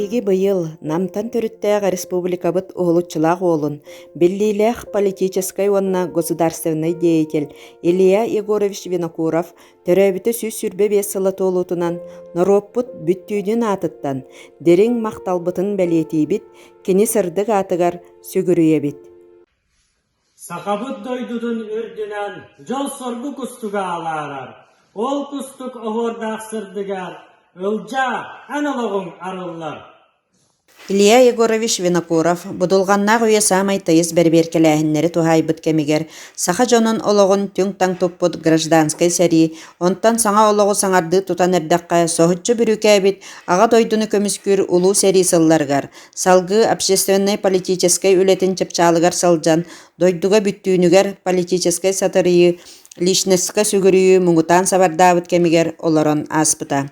Биһиги быйыл намтан төрүттээҕ республикабыт уһулуччулаах уолун, биллиилээх политической уонна государственный деятель Илья Егорович Винокуров төрөөбүтэ сүүс сүрбэ биэс сылаты олуутунан норуоппут бүттүүнүн аатыттан дириң макталбытын бэлиэтиибит, кини сырдык аатыгар сүгүрүйэбит. Сахабыт дойдудун үрдүнен жол соргу кустуга алаарар. Ол кустук оғордаақ сырдыгар, ылжа аналогун арыллар. Илья Егорович Винокуров будулганнаах үйе саамай тайыс берберкелээһиннери тухайбыт кемигер саха дьонун ологун түң таң туппут гражданской сэрии, онтон саҥа олоҕу саҥарды тутан эрдэххэ соһуччу бүрүкээбит аҕа дойдуну көмүскүр улуу сэрии сылларгар, салгыы общественной политической үлэтин чыпчаалыгар сылдьан, дойдуга бүттүүнүгэр политической сатырыы, личностька сүгүрүү муҥутаан сабардаабыт кемигер олорон ааспыта.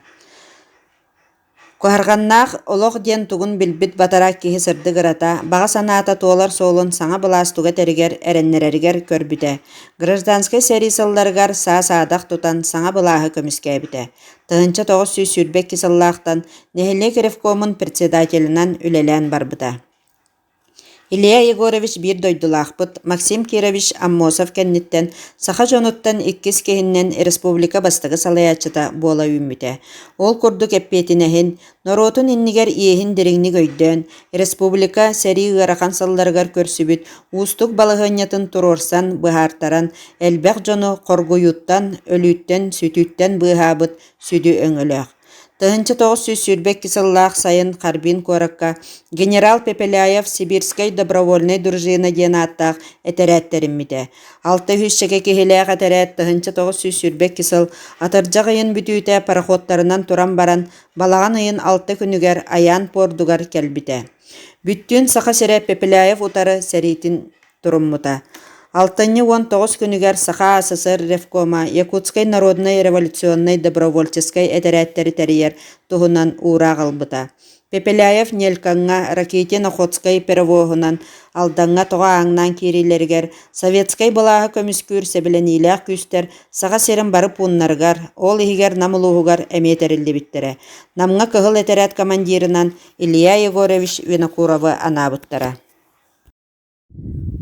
Куһарганнаах олох диэн тугун билбит батараак киһи сырдык ырата, баҕа санаата туолар суолун саҥа былаастуга тэригэр эрэннэрэригэр көрбүтэ. Гражданской сэрии сылларыгар саа-саадах тутан саҥа былааһы көмүскээбитэ. Тыһынча тоҕус сүүс сүрбэк кисыллаахтан Нэһилиэ Ревкомун председателинан үлэлээн барбыта. Илья Егорович биир дойдулаахпыт, Максим Кирович Аммосов кэнниттэн саха дьонуттан иккис киһиннэн республика бастыгы салайааччыта буола үүмүтэ. Ол курдук эппиэтинэһин, норуотун иннигэр иэһин дириҥник өйдөөн, республика сэрии ыарахан сылларыгар көрсүбүт, уустук балыһыанньатын туруорсан быһаартаран, элбэх дьону коргуйуттан, өлүүттэн, сүтүүттэн быһаабыт сүдү өҥөлөөх. Тыһынча тоҕус сүүс сүрбэк кисыллаах сайын Харбин куоракка генерал Пепеляев Сибирской добровольной дружина диэн ааттаах этэрээттэрэммитэ. Алта хүччэгэ киһилээх этэрээт тыһынча тоҕус сүүс сүрбэк кисыл атырдьах ыйын бүтүүтэ пароходтарынан туран баран балаҕан ыйын алта күнүгэр аяан пордугар кэлбитэ. Бүттүүн саха сирэ Пепеляев утары сэриитин туруммута. 6-19 күнүгэр саха СССР Ревкома Якутской народной революционной добровольческой этэрээттери тэрийэр туһунан уураа галбыта. Пепеляев Нелькаңҥа Ракитин Охотской перевоһунан алдаҥҥа тоҕо ааҥнаан киирилэригэр советской былааһы көмүскүүр сэбилэниилээх күүстэр саха сирин барып ууннарыгар, ол иһигэр нам улууһугар эмиэтериллибиттерэ. Намҥа кыһыл этэрээт командирынан Илья Егорович Винокуровы анаабыттара.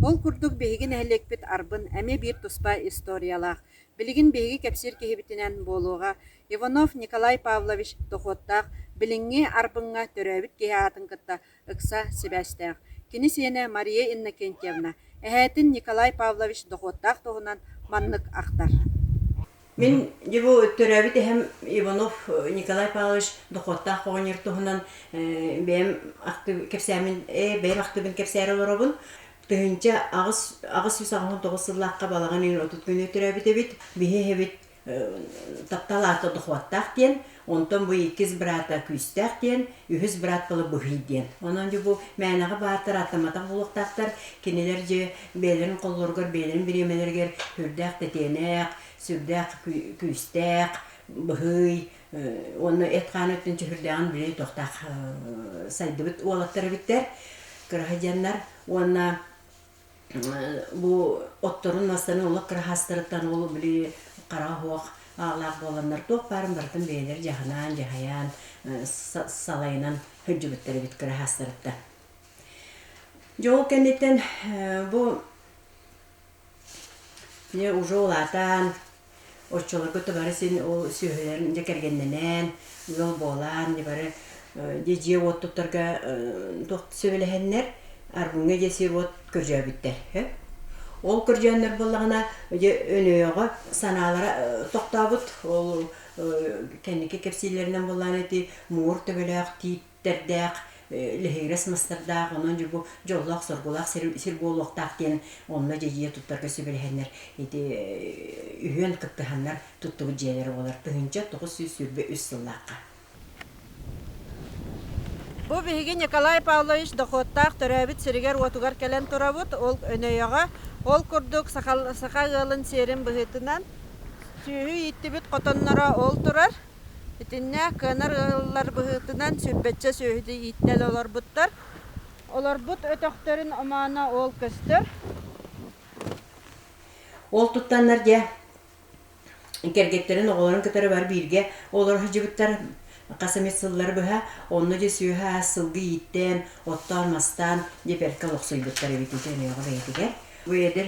Ол курдук биһиги нэһилекпит арбын эме биир туспа историялаах. Билигин биһиги кэпсиир киһибитинэн буолуоҕа Иванов Николай Павлович тохуоттаах билиҥҥи арбыҥҥа төрөөбүт киһи аатын кытта ыкса сибээстээх. Кини сиэнэ Мария Иннокентьевна, эһэтин Николай Павлович тохуоттаах туһунан маннык ахтар. Мен жебу төрөөбүт эһэм Иванов Николай Павлович тохуоттаах оҕоньор туһунан бэм кэпсээмин бэм ахтыбын кэпсээри олоробун. Тыһынча агыс 19 сыллаакка балаган ин отут күнү төрөбүтебит биһи хебит тапталаата дохуаттаах диэн, онтон бу иккис брата күстаах диэн, үһүс брат балы быһый диэн. Онон же бу мээнага баатар атаматак булуктаактар кинилер же бээлерин коллоргор бээлерин биремелергер хүрдээх тетенээх, сүрдээх күстаах, быһый, оны этканы өттүнчө хүрдээгин били тохтаах сайдыбыт уолаттары биттер. Кырахадьяннар уонна бу отторун настаны олық кырахастырыттан олу били қара хуақ ағлақ боланнар тоқ барын бартын бейлер жаханан, жахаян, салайынан хүджібіттері бит кырахастырытта. Жол кәнеттен бу не уже олатан, орчолар көті бары сен ол сүйелерін жекергенненен, жол болан, не бары же оттуптарга тоқты сөбелехеннер, арбунга же сир от көржөбүттер. Ол көржөннөр боллагана өнөөгө санаалара токтабыт, ол кенники кепсилеринен боллан эти муур төбөлөк тииттердек, лехирес мастардаак, онон жубу жоллок соргулак сир болуктаак ден онна же туттарга сөбелехеннер, эти үйөн кыптыханнар туттубу жээлери болар. Тыгынча 900 сүрбе 3 сыллаакка. Бу биһиги Николай Павлович дохуоттаах төрөөбүт сиригер уотугар келен турабыт, ол өнөйөҕө, ол курдук саха ылын сиэрин быһытынан сүүһү ииттибит хотонноро ол турар. Итиннэ кыанар ыллар быһытынан сүрбэччэ сүүһүдү ииттел олорбуттар. Олорбут өтөхтөрүн омаана ол көстөр. Ол туттаннар же кергеттерин оголорун көтөрө бар бирге олор жыбыттар Qasmet sıllar bıha, onu je süha sılgı yitten, ottan mastan, je perka loqsuyduklar evitiden yoğu beydiger. Bu eder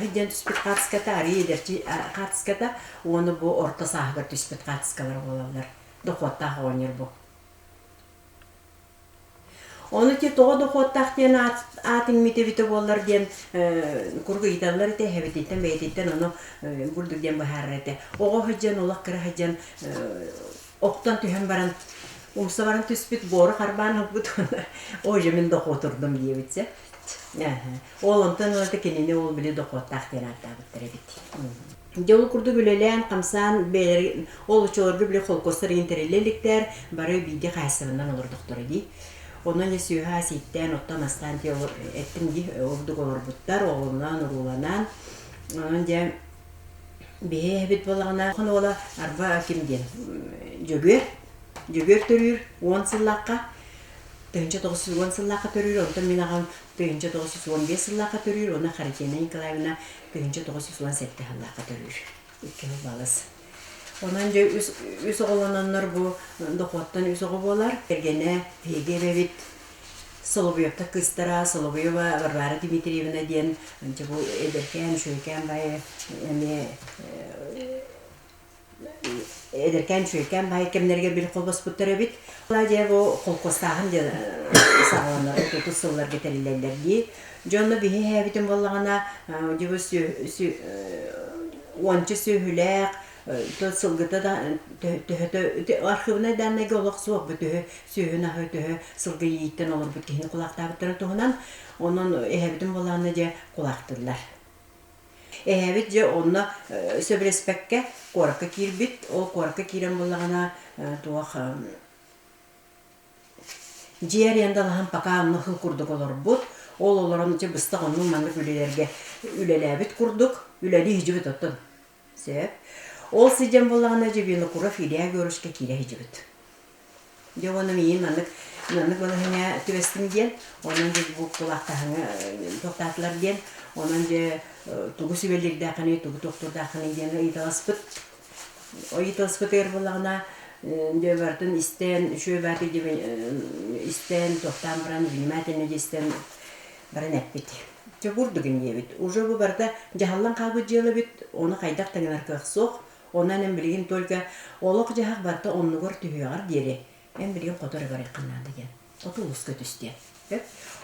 hıccan tüspet qatıskata, arı ederci qatıskata, onu bu orta sahgar tüspet qatıskalar olallar. Doqotta oynir bu. Onu ki toğa doqottaq diyen atın mitevite bollar diyen kurgu itallar ite hebetitten beytitten onu burduk diyen baharrete. Oğa hıccan olaq kıra hıccan oktan tühem baran umsa baran tüspet boru qarban hıpıt o jemin doqoturdum diye bitse. Oğlantan olata kenini ol bile doqottaq diyen atabıttır ebit. Jolu kurdu gülelen qamsan beler ol uçolorgu bile kolkostar interellelikler barı bidi qaysırından olur doktoru di. Onun ya süha sitten ottamastan diye ettim di orduk olur buttar oğlundan urulanan. Onun ya bir hebit balağına ola arba kim diyen Jögör törür 10 sıllıqqa. Tönce 910 sıllıqqa törür. Ondan min ağam tönce 915 sıllıqqa törür. Ona Xaritena Nikolaevna tönce 917 sıllıqqa törür. İki balası. Ondan üs oğlananlar bu doqottan üs oğu bolar. Ergene hege bebit Solovyov'ta kıstara, Solovyova Varvara Dimitrievna diyen bu ederken, şöyken bayi ederken şöyken bayi kemlerge bir kolbas butları bit. Ola bu kolkostağın sağlanları tutu sıllar getirilerler diye. Jonla bihi hebitin vallağına bu onçı sühülek, sılgıda da arxivine dənəgə olaq soğuk bu tühü, sühünə hü tühü, sılgı yiğitten olur bu kihini kulaqtabıttırın tuğunan, onun ehebitin bolağına kulaqtırlar. Ehebit onunla söbrespekke korka kirbit, o korka kiren bolağına tuğaq ciğer yandalahan pakağını hıl kurduk olur bud, ol olurun bıstaq onun manlık ülelerge ülelebit kurduk, üleli hicibit otun. Sebep. Ol sizden bolağına cebini kura fileye görüşke kire hicibit. De onu miyin manlık bana hene tüvestim gel, onun bu kulaqtağını toktatlar gel, onun tuğu sübellik dağını, tuğu doktor dağını gel, italıspıt. O italıspıt bolağına bardan isten, şöyle bardı gibi isten, toktan baran, bilmətini isten baran etbiti. Vurdugin yebit. Уже bu barda jahallan qalbı jeli bit, onu qaydaq tangnar qaqsoq. Ondan en bilgin tolka oloq jahaq barda onu gör tühüyar deri. En bilgin qotor var yaqınlandı gen. Otu ulus kötüstü.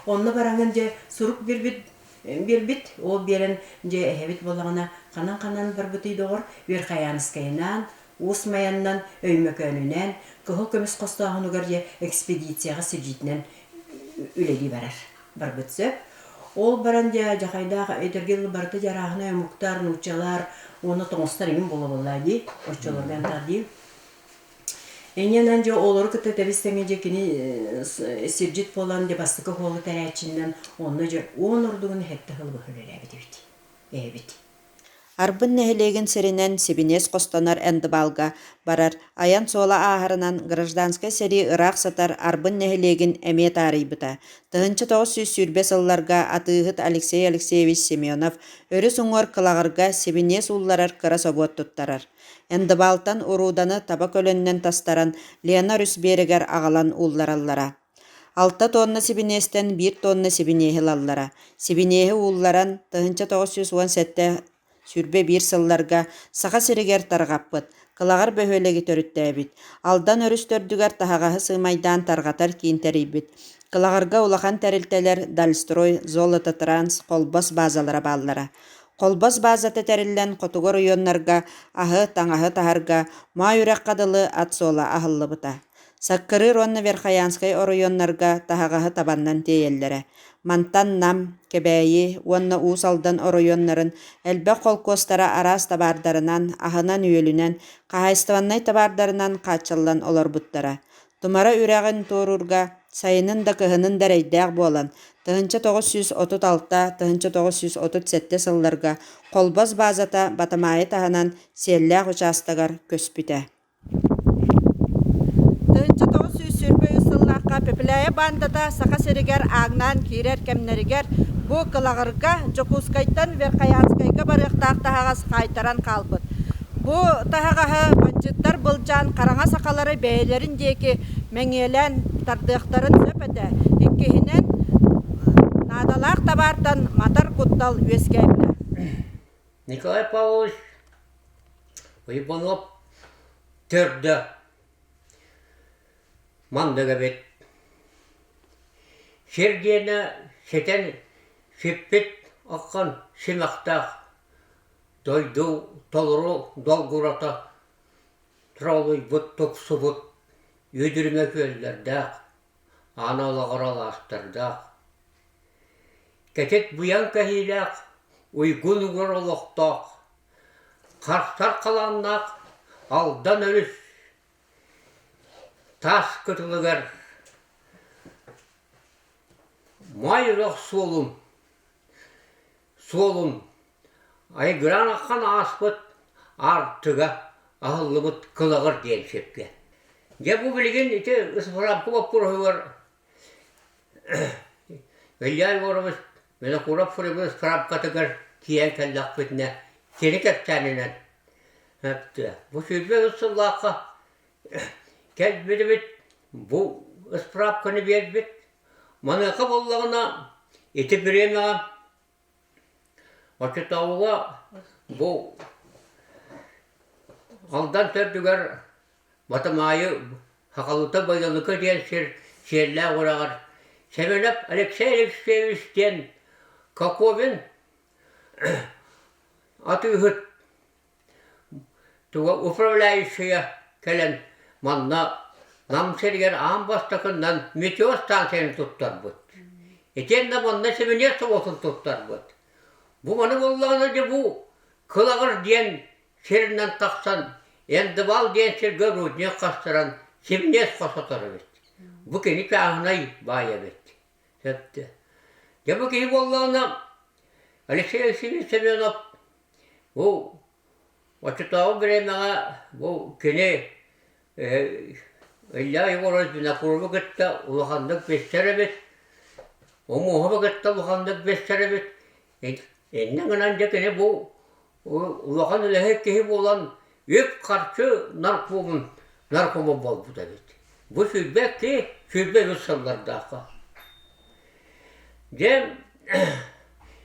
Onu barangan surup bir bit o beren hebit bolağına kanan bir buti doğur bir qayanıskaynan, usmayandan öymökönünen, qıhıl kömüs qostağını gör ekspedisiyaga sirjitnen üleli barar. Bir bitse ol baran jaxayda edergel barda jarahına muhtar nuçalar onu toğustar emin bolabollaydı. Oççolardan tadı. Enyanan olur ki tebistenge kini sirjit bolan de bastıkı holu terəçindən onu onurduğunu hette hıl böhürelebidi. Evet. Арбын нәһилеген серинен сибинес костанар эндибалга барар. Аян сола аһарынан гражданская сери Ирак сатар арбын нәһилеген әмет арыйбыта. Тыгынчы 945 ылларга атыгыт Алексей Алексеевич Семенов өрү суңор кылагырга сибинес улларар кыра собот туттарар. Эндибалтан уруданы таба көлөннен тастаран Лена Рүсберегер агалан уллараллара. 6 тонна сибинестен 1 тонна сибинеһи лаллара. Сибинеһи улларан тыгынчы 917 сүрбе bir сылларга саха сиригер таргаппыт. Кылагар бөһөлеги төрүттәбит. Алдан өрүстөрдүгөр тахагаһы сыймайдан таргатар кийинтерийбит. Кылагарга улахан тәрилтелер Дальстрой, Золото Транс, колбас базалара баллара. Колбас базаты тәриллен котугор уйоннарга, аһы таңаһы таһарга, ма үрәк кадылы атсола аһыллыбыта. Саккыры Ронна Верхаянскай оройоннарга таһагаһы табаннан тейеллере. Мантан нам, кебәйи, онна уусалдан оройоннарын, әлбә қолкостара арас табардарынан, аһынан үйелінен, қағайстываннай табардарынан қачылан олар бұттара. Тумара үрәғін торурга, сайынын да кыһынын да рейдәк болан, тыһынча 936, тыһынча 937 сылларга, қолбас базата батамайы таһынан селләк участагар көспүтә. Пепелая бандата саха серигер агнан кирер кемнеригер бу кылагырга Жокускайдан Верхаянскайга барыктак тагас кайтаран калбыт. Бу таһагаһа баджыттар былжан караңа сакалары бәйләрин деки меңелән тардыктарын сөпәтә. Иккеһинен надалак табартан матар куттал үескәйбилә. Николай Павлович Иванов төрді мандыға бет. Шердені шетен шеппет аққан шимақтақ дойду толыру долгурата тұралый бұт топсы бұт өдірме көлдердақ аналығырал астырдақ. Кетет бұян кәхилақ уйгун ғырылықтақ қарстар қаланнақ алдан өріс тас күтілігер майрақ солым айгыран аққан аспыт артыға ағылыбыт қылығыр ден шепке. Де бұл білген ете ұсыпырапы боп бұрғығыр Ильяй орымыз мені құрап фұрыбыз ұсыпырапқатығыр киян кәлдақ бітіне сені кәптәнінен. Бұл сөзбе ұсылаққа кәл біді біт, бұл ұсыпырапқаны бер біт. Манықы боллағына еті біремеға Очытауға бұл алдан төрдігер батымайы хақалыта байланықы ден шерлі орағыр. Семенеп Алексей Алексеевичтен Коковин атыгыт туга управляющая келен манна намсерген амбастакынан метео станцияны туттар бұд. Етенді манна семенер соғысын туттар бұд. Бұл маны боллағына де бұл қылағыр ден шерінен тақсан, енді бал ден шерге рудне қастыран семенес қосатары бет. Бұл кені кәғынай бая бет. Де бұл кені боллағына Алексей Алексеевич Семенов бұл Очытауы біремеға бұл кені Илья Егоров бинақұрбы күтті ұлғандық бестері бет. Омуғыбы күтті ұлғандық бестері бет. Enне gınan dekene bu ulağan ülehek kehi bolan öp karşı narkomu bol bu da bit. Bu sübbek ki sübbek ıssallardaki. Dem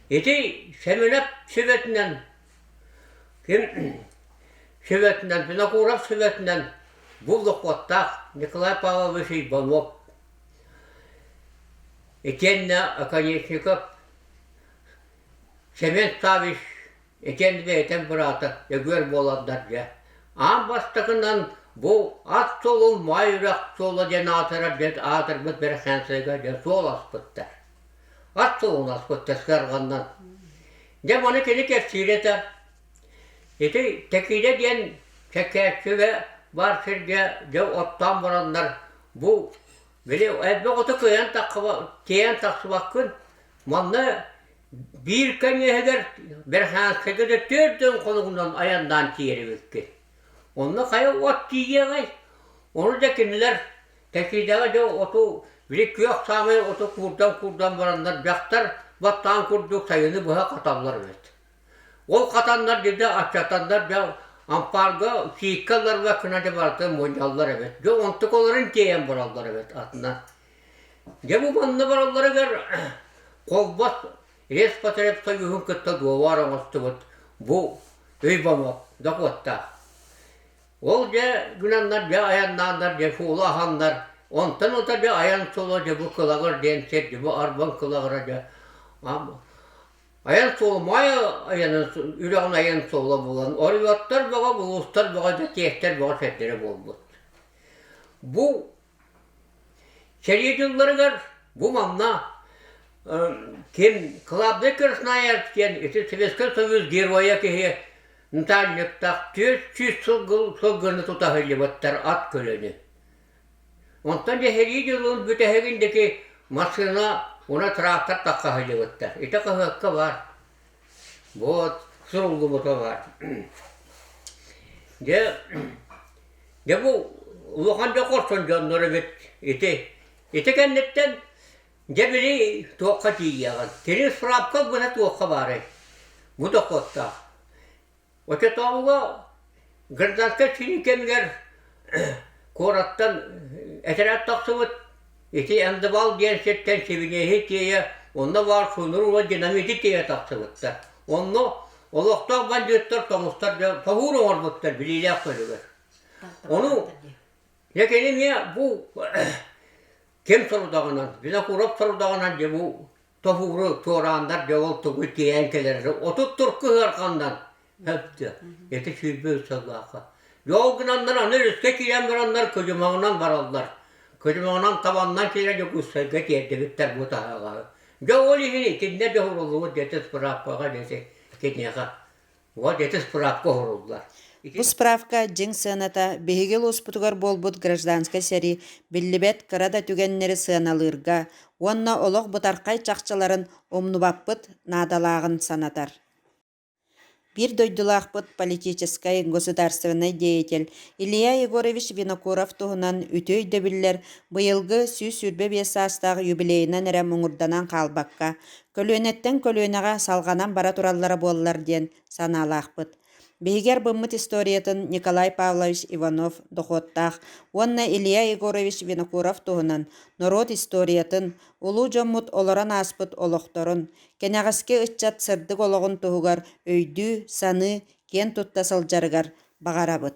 eti semenep süvetinden süvetinden binakurap süvetinden bulduk vattak Nikolay Pavlovich Ivanov. Etenne Akanyechnikov Semen Saviş, ekendi ve eten bıratı, gör bolanlar ya. Am bastakından bu at solun mayrak sola den atır bit bir xensega den sol aspıttar. At solun aspıttar skargandan. De bana keni kefsireter. Eti tekide den çekerçi ve var şirge de ottan varanlar bu böyle ebbe otu kıyan takıva kiyan taksı bakın manna bir kanyeheder berhansega de tördön kolundan ayandan tiyeri bekki. Onunla kaya ot tiyegay. Onu da kendiler tekidege de otu bilik yok samay otu kurdan varanlar baktar battan kurduk sayını buha katanlar evet. Ol katanlar dedi açatanlar da amparga sikallar ve kınaca vardı monjallar evet. De ontukoların tiyen varallar evet atından. De bu manlı varalları ver kolbas Respatrep sayıhın kıtta duvarın astıbıt. Bu Ivamov Dakot'ta. Ol de günanlar de ayanlanlar de fuulahanlar. Ondan o da de ayan sola de bu kılağır denset de bu arban kılağıra de. Ayan sola maya ayanın üran ayan sola bulan. Oriyatlar bağa bulustar bağa da tehter bağa setleri bolbut. Bu şeriyetçileri gar bu mamna Kim Klabda Krasnaya ken eti Sovetский Союз героя kehe Ntalnik'ta 300 sılgını tutahıllı battar at köleni. Ondan da her yılın bütehegindeki masına ona traktör takahıllı battar. Ete kahakka var. Bu sırıldı bota var. De bu Uluğanda korsan canları bit ete kennetten Debeli tuğka diyagan. Terin sırapka buna tuğka bari. Bu da kotta. Oçetağıga Gırdanska çinikemler korattan eterat taksıvıt. Eti endibal diyen setten sevine hetiye onda var sunur ve dinamiti diye taksıvıtlar. Onu olukta banditler tomustar pahur olmuşlar biliyle koyuyorlar. Onu ne kelim ya bu kim sorudağından, bize kurup sorudağından de bu tofuru toğranlar de ol tuğu diyenkeleri otup turku hırkandan hepti. Eti şübbe sallaka. Yoğunanlar anır üstte kiyen varanlar kocamağından varallar. Kocamağından tavandan kiyen yok üstte kiyen bitler bu tahağı. Yoğun ihini kinne de horulduğu detis bırakpağa dese kinneha. O detis bırakpa horuldular. Бу справка жиң сыаната биһигил успутугар болбут гражданска сери биллибет кырада түгеннери сыаналыырга, уонна олох бутаркай чакчаларын омнубаппыт наадалаагын санатар. Бир дойдулаахпыт политической государственный деятель Илья Егорович Винокуров туһунан үтөй дөбүллер быйылгы сүүс-сүрбе биэсаастаах юбилейинен эрэ муңурданан хаалбакка, көлүөнеттен көлүөнэҕэ салганан бара тураллара буоллар диэн санаалаахпыт. Биһигер быммыт историятын Николай Павлович Иванов дохуоттаах, уонна Илья Егорович Винокуров туһунан народ историятын улуу дьоммут олорон ааспыт олохторун, кенэҕэске ыччат сырдык ологун туһугар өйдүү, саны, кен тутта сылдьарыгар баҕарабыт.